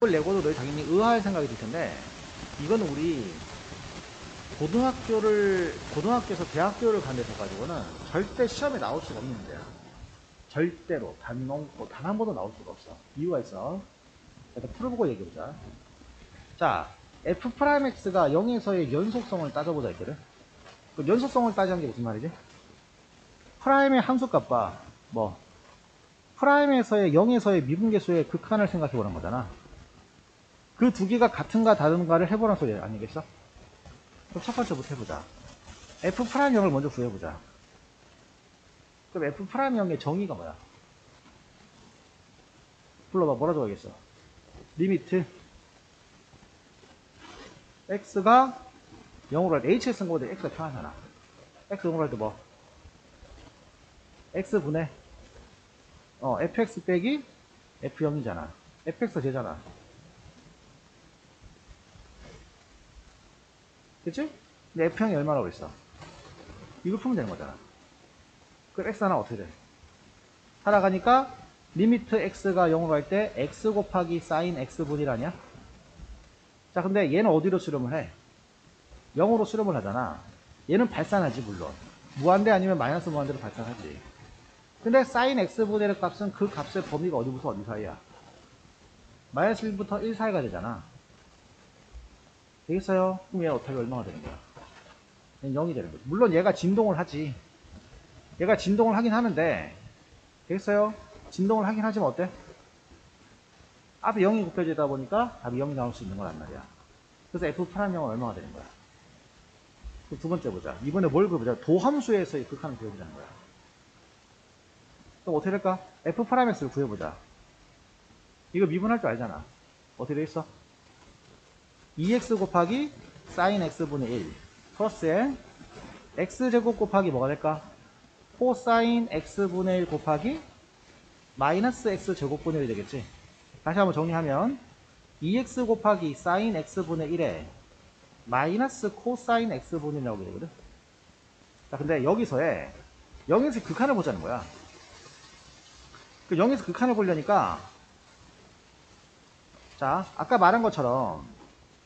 이걸 내고도 너희 당연히 의아할 생각이 들 텐데, 이거는 우리 고등학교에서 대학교를 간 데서 가지고는 절대 시험에 나올 수가 없는 문제야. 절대로. 단 한 번도 나올 수가 없어. 이유가 있어. 일단 풀어보고 얘기해보자. 자, F'X가 0에서의 연속성을 따져보자 했거든. 그 연속성을 따지는 게 무슨 말이지? 프라임의 함수값 봐. 뭐, 프라임에서의 0에서의 미분계수의 극한을 생각해보는 거잖아. 그 두 개가 같은가 다른가를 해보라는 소리 아니겠어? 그럼 첫 번째부터 해보자. F'X을 먼저 구해보자. 그럼 F'X의 정의가 뭐야? 불러봐. 뭐라 적어야겠어? 리미트 X가 0으로 할 때 H를 쓴 거보다 X가 편하잖아. X 0으로 할 때 뭐? X분의 Fx 빼기 F0이잖아. Fx가 제잖아. 그치? 근데 F0이 얼마라고 그랬어? 이거 풀면 되는 거잖아. 그럼 X 하나 어떻게 돼? 살아가니까 리미트 X가 0으로 할 때 X 곱하기 사인 X분일 아니야? 자, 근데 얘는 어디로 수렴을 해? 0으로 수렴을 하잖아. 얘는 발산하지, 물론. 무한대 아니면 마이너스 무한대로 발산하지. 근데 사인 X분의 의 값은 그 값의 범위가 어디부터 어디 사이야? 마이너스 1부터 1 사이가 되잖아. 되겠어요? 그럼 얘 어떻게 얼마가 되는 거야? 얘는 0이 되는 거지. 물론 얘가 진동을 하지. 얘가 진동을 하긴 하는데, 되겠어요? 진동을 하긴 하지만 어때? 앞에 0이 곱해지다 보니까 답이 0이 나올 수 있는 거란 말이야. 그래서 F'0은 얼마가 되는 거야? 그럼 두 번째 보자. 이번에 뭘 그려보자. 도함수에서의 극한을 그려보자는 거야. 그럼 어떻게 될까? F'X를 구해보자. 이거 미분할 줄 알잖아. 어떻게 돼 있어? 2x 곱하기 sin x분의 1 플러스에 x제곱 곱하기 뭐가 될까? 코사인 x분의 1 곱하기 마이너스 x제곱분의 1이 되겠지. 다시 한번 정리하면 2x 곱하기 sin x분의 1에 마이너스 코사인 x분의 1 나오게 되거든. 자, 근데 여기서의 0에서 극한을 보자는 거야. 그 0에서 극한을 보려니까, 자, 아까 말한 것처럼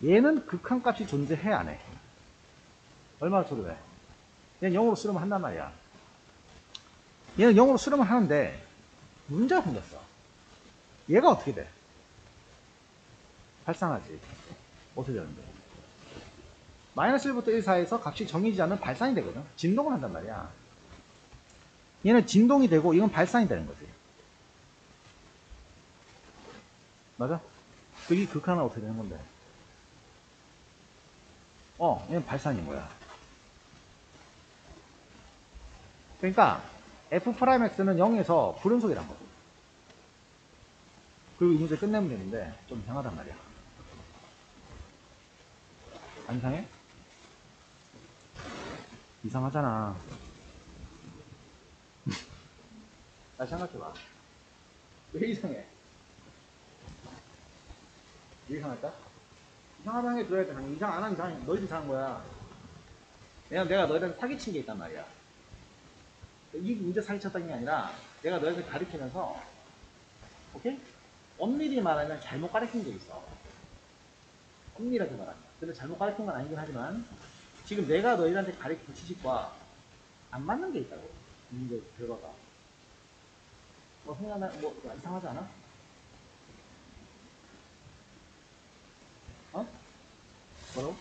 얘는 극한값이 존재해 안 해? 얼마나 소리해? 얘는 0으로 수렴을 한단 말이야. 얘는 0으로 수렴을 하는데 문제가 생겼어. 얘가 어떻게 돼? 발산하지. 어떻게 되는데? 마이너스 1부터 1 사이에서 값이 정해지지 않는 발산이 되거든. 진동을 한단 말이야. 얘는 진동이 되고 이건 발산이 되는 거지. 맞아? 이 극한은 어떻게 되는 건데? 얘는 발산인 거야. 그러니까 F'X는 0에서 불음속이란 거지. 그리고 이 문제 끝내면 되는데 좀 이상하단 말이야. 안 이상해? 이상하잖아. 다시 생각해봐. 왜 이상해? 왜 이상할까? 이상하다는 게 들어야 돼. 이상 안 하면 이상해. 너희도 이상한 거야. 왜냐면 내가 너희한테 사기친 게 있단 말이야. 이 문제 사기쳤다는 게 아니라 내가 너희한테 가르치면서, 오케이? 엄밀히 말하면 잘못 가르친 게 있어. 엄밀하게 말하면. 근데 잘못 가르친 건 아니긴 하지만 지금 내가 너희한테 가르친 지식과 안 맞는 게 있다고. 문제 결과가. 생각나, 이상하지 않아? 어? 뭐라고?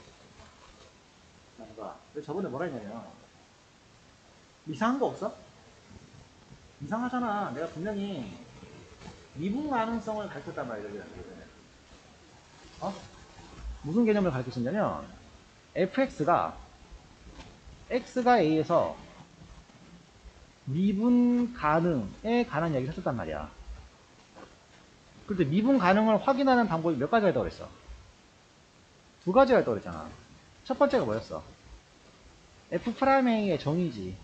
봐. 저번에 뭐라 했냐면, 이상한 거 없어? 이상하잖아. 내가 분명히 미분 가능성을 가르쳤단 말이야. 무슨 개념을 가르쳤냐면, fx가 x가 a에서 미분 가능에 관한 이야기를 했었단 말이야. 그런데 미분 가능을 확인하는 방법이 몇 가지가 있다고 그랬어? 두 가지가 있다고 그랬잖아. 첫 번째가 뭐였어? F'A의 정의지.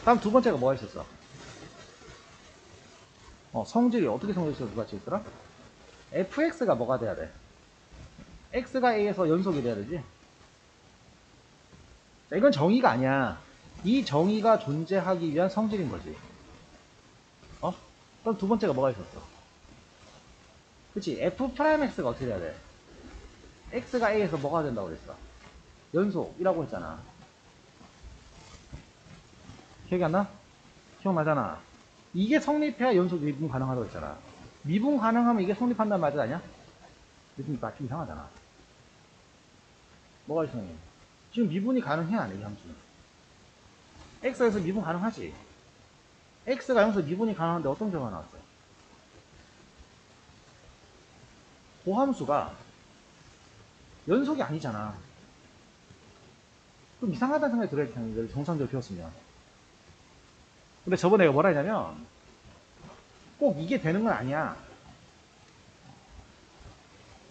다음 두 번째가 뭐가 있었어? 성질이 어떻게 성질이 누가 있더라? fx가 뭐가 돼야 돼? x가 a에서 연속이 돼야 되지? 자, 이건 정의가 아니야. 이 정의가 존재하기 위한 성질인 거지. 그럼 두 번째가 뭐가 있었어? 그치? f 프라임 x가 어떻게 돼야 돼? x가 a에서 뭐가 된다고 그랬어? 연속이라고 했잖아. 기억이 안 나? 기억나잖아. 이게 성립해야 연속 미분 가능하다고 했잖아. 미분 가능하면 이게 성립한단 말이 아니야? 느낌이 좀 이상하잖아. 뭐가 이상해? 지금 미분이 가능해 안 해, 이 함수는? x에서 미분 가능하지. x가 여기서 미분이 가능한데 어떤 결과가 나왔어요? 고함수가 연속이 아니잖아. 그럼 이상하다는 생각이 들어야 되는 정상적으로 배웠으면. 근데 저번에 내가 뭐라 했냐면 꼭 이게 되는 건 아니야.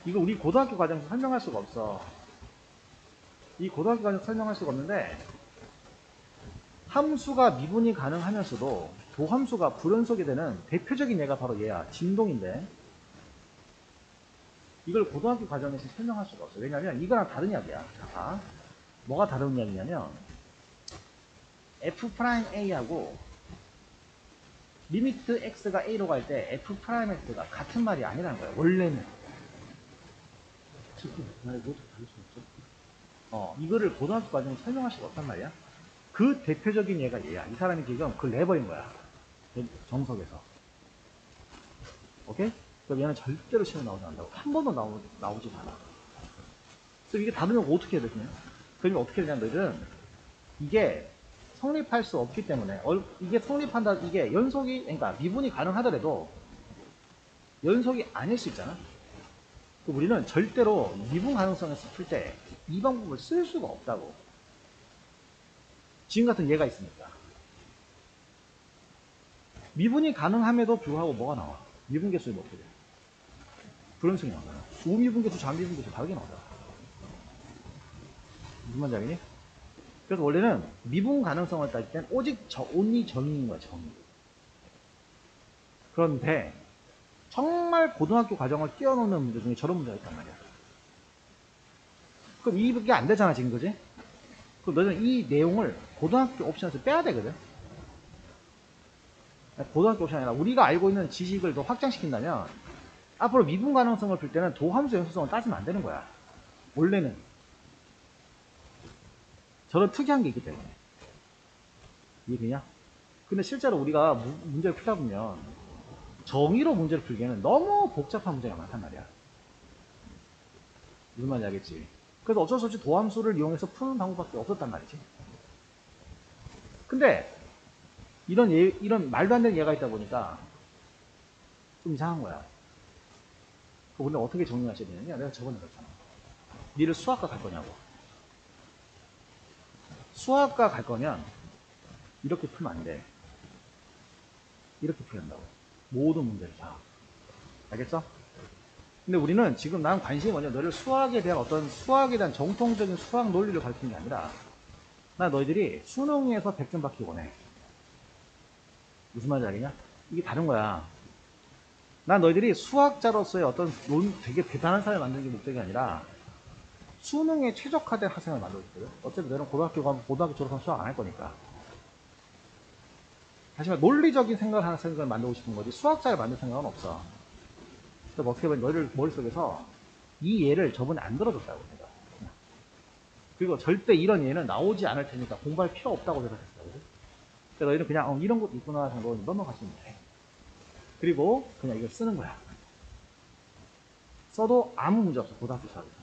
이거 우리 고등학교 과정에서 설명할 수가 없어. 이 고등학교 과정에서 설명할 수가 없는데 함수가 미분이 가능하면서도 도함수가 불연속이 되는 대표적인 예가 바로 얘야. 진동인데 이걸 고등학교 과정에서 설명할 수가 없어. 왜냐면 이거랑 다른 이야기야. 자, 뭐가 다른 이야기냐면 f'a하고 리미트 x가 a로 갈 때 f'x가 같은 말이 아니라는 거야. 원래는. 이거를 고등학교 과정에서 설명할 수가 없단 말이야. 그 대표적인 예가 얘야. 이 사람이 지금 그걸 내버린 거야. 정석에서. 오케이? 그럼 얘는 절대로 시험에 나오지 않는다고. 한 번도 나오지 않아. 그래서 이게 다르면 어떻게 해야 되냐? 그러면 어떻게 되냐면 너희들은 이게 성립할 수 없기 때문에 이게 성립한다. 이게 연속이 그러니까 미분이 가능하더라도 연속이 아닐 수 있잖아. 우리는 절대로 미분 가능성에서 풀 때 이 방법을 쓸 수가 없다고. 지금 같은 예가 있으니까. 미분이 가능함에도 불구하고 뭐가 나와? 미분계수에 뭐 어떻게 돼? 불연속이 나오잖아. 우미분계수, 좌미분계수 다르게 나오잖아. 무슨 말인지 알겠니? 그래서 원래는 미분 가능성을 따질 땐 오직 only 정의인 거야, 정의. 그런데 정말 고등학교 과정을 뛰어넘는 문제 중에 저런 문제가 있단 말이야. 그럼 이게 안 되잖아, 지금, 그지? 그럼 너는 이 내용을 고등학교 옵션에서 빼야 되거든? 고등학교 옵션이 아니라 우리가 알고 있는 지식을 더 확장시킨다면 앞으로 미분 가능성을 풀 때는 도함수 연속성을 따지면 안 되는 거야. 원래는. 저런 특이한 게 있기 때문에. 이해되냐? 근데 실제로 우리가 문제를 풀다 보면 정의로 문제를 풀기에는 너무 복잡한 문제가 많단 말이야. 무슨 말인지 알겠지? 그래서 어쩔 수 없이 도함수를 이용해서 푸는 방법밖에 없었단 말이지. 근데 이런 말도 안 되는 예가 있다 보니까 좀 이상한 거야. 우리는 어떻게 정리하셔야 되느냐? 내가 저번에 그랬잖아. 니를 수학과 갈 거냐고. 수학과 갈 거면 이렇게 풀면 안 돼. 이렇게 풀어야 한다고. 모든 문제를 다. 알겠어? 근데 우리는 지금 난 관심이 뭐냐, 너를 수학에 대한 정통적인 수학 논리를 가르치는 게 아니라 나 너희들이 수능에서 100점 받기 원해. 무슨 말인지 알겠냐? 이게 다른 거야. 난 너희들이 수학자로서의 되게 대단한 사람을 만드는 게 목적이 아니라 수능에 최적화된 학생을 만들고 있거든. 어차피 너는 고등학교 졸업하면 수학 안 할 거니까. 하지만 논리적인 생각을 하는 학생을 만들고 싶은 거지 수학자를 만들 생각은 없어. 그래서 어떻게 보면 너희들 머릿속에서 이 예를 저번에 안 들어줬다고 내가. 그리고 절대 이런 예는 나오지 않을 테니까 공부할 필요 없다고 생각했어. 그래서 너희는 그냥 이런 것도 있구나 정도 넘어가시면 돼. 그리고 그냥 이걸 쓰는 거야. 써도 아무 문제 없어. 고등학교 수학에서.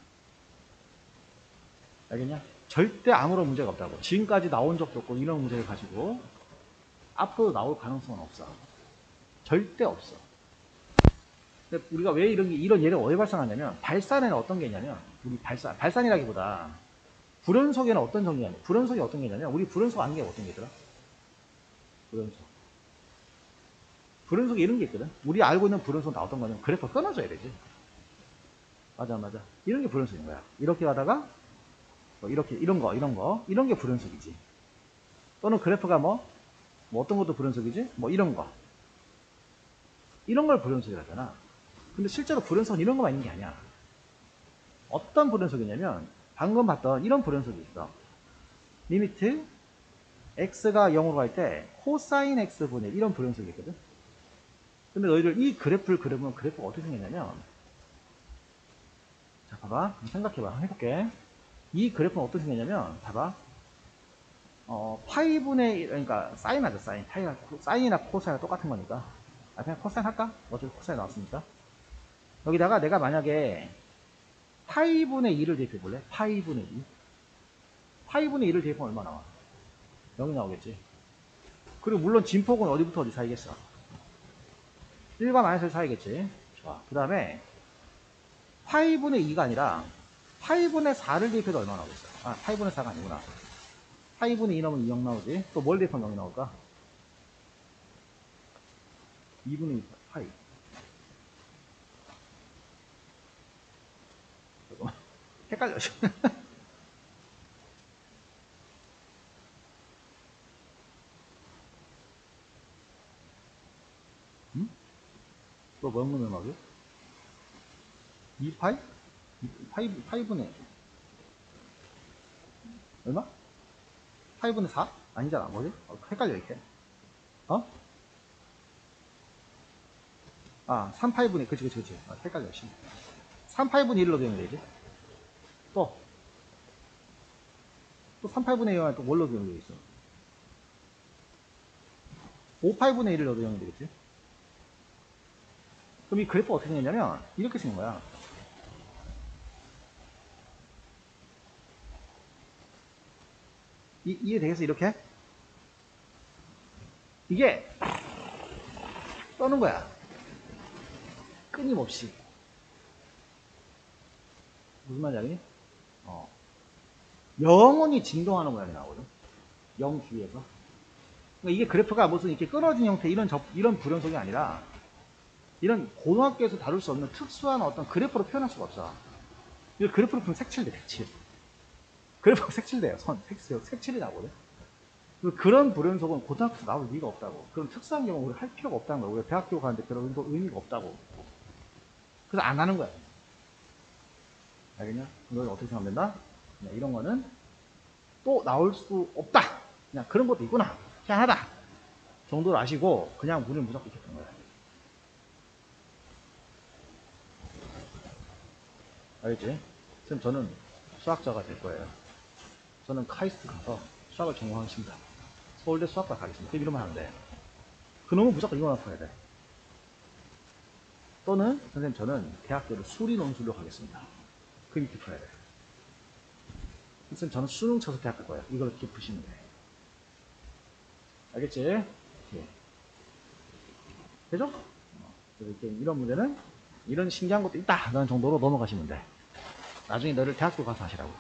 알겠냐? 절대 아무런 문제가 없다고. 지금까지 나온 적도 없고 이런 문제를 가지고 앞으로 나올 가능성은 없어. 절대 없어. 근데 우리가 왜 이런 예를 왜 발산하냐면 발산에는 어떤 게 있냐면 우리 발산이라기보다 불연속에는 어떤 정리냐? 불연속이 어떤 게 있냐면 우리 불연속 아는 게 어떤 게 있더라? 불연속에 이런 게 있거든. 우리 알고 있는 불연속 나왔던 거는 그래프 끊어줘야 되지. 맞아. 이런 게 불연속인 거야. 이렇게 가다가 이렇게 이런 게 불연속이지. 또는 그래프가 어떤 것도 불연속이지? 이런 걸 불연속이라 하잖아. 근데 실제로 불연속은 이런 것만 있는 게 아니야. 어떤 불연속이냐면 방금 봤던 이런 불연속이 있어. 리미트 x가 0으로 갈 때 코사인 x분의 이런 불연속이 있거든. 근데 너희들 이 그래프를 그려보면 그래프가 어떻게 생겼냐면, 자, 봐봐. 생각해봐. 해볼게. 이 그래프는 어떻게 생겼냐면, 봐봐. 파이분의, 그러니까, 사인하죠, 사인. 사인이나 코사인이나 똑같은 거니까. 아, 그냥 코사인 할까? 어차피 코사인 나왔으니까. 여기다가 내가 만약에 파이분의 2를 대입해 볼래? 파이분의 2. 파이분의 2를 대입하면 얼마 나와? 0이 나오겠지. 그리고 물론 진폭은 어디부터 어디 사이겠어? 1과 마이너스 사이겠지. 좋아. 그 다음에 파이분의 2가 아니라 파이분의 4를 대입해도 얼마 나오겠어? 아, 파이분의 4가 아니구나. 파이분의 2 넣으면 2영 나오지. 또 뭘 대입하면 0이 나올까? 2분의 2 파이. 헷갈려. 응? 또 뭐 넣으면 나오지? 2파이? 파이분의 얼마? 파이분의 4? 아니잖아. 뭐지? 헷갈려 이렇게. 어? 아, 3파이분의 그치. 아, 헷갈려. 3파이분의 1로 되면 되지. 또 3파이분의 1은 또 뭘로 되면 되겠어? 5파이분의 1을 넣어도 0이 되겠지. 그럼 이 그래프가 어떻게 생겼냐면 이렇게 생긴 거야. 이해되겠어? 이렇게? 이게 떠는 거야. 끊임없이. 무슨 말인지 알겠니? 영원히 진동하는 모양이 나오거든. 0 주위에서. 그러니까 이게 그래프가 무슨 이렇게 끊어진 형태 이런 불연속이 아니라 이런 고등학교에서 다룰 수 없는 특수한 어떤 그래프로 표현할 수가 없어. 이거 그래프로 보면 색칠돼, 색칠. 그래프가 색칠돼요. 색칠이 나오거든. 그런 불연속은 고등학교에서 나올 리가 없다고. 그런 특수한 경우 우리 할 필요가 없다는 거야. 우리가 대학교 가는데 그런 의미가 없다고. 그래서 안 하는 거야. 알겠냐? 이건 어떻게 생각된다? 그냥 이런 거는 또 나올 수 없다. 그냥 그런 것도 있구나. 희한하다. 정도를 아시고 그냥 우리는 무조건 이렇게 푸는 거야. 알겠지? 선생님 저는 수학자가 될 거예요. 저는 카이스트 가서 수학을 전공하겠습니다. 서울대 수학과 가겠습니다. 이러면 하는데 그놈은 무조건 이거만 풀어야 돼. 또는 선생님 저는 대학교를 수리 논술로 가겠습니다. 그 밑에 풀어야 돼. 선생님 저는 수능 쳐서 대학 갈 거예요. 이걸 이렇게 푸시면 돼. 알겠지? 예. 되죠? 이렇게 이런 문제는 이런 신기한 것도 있다 라는 정도로 넘어가시면 돼. 나중에 너를 대학교 가서 하시라고.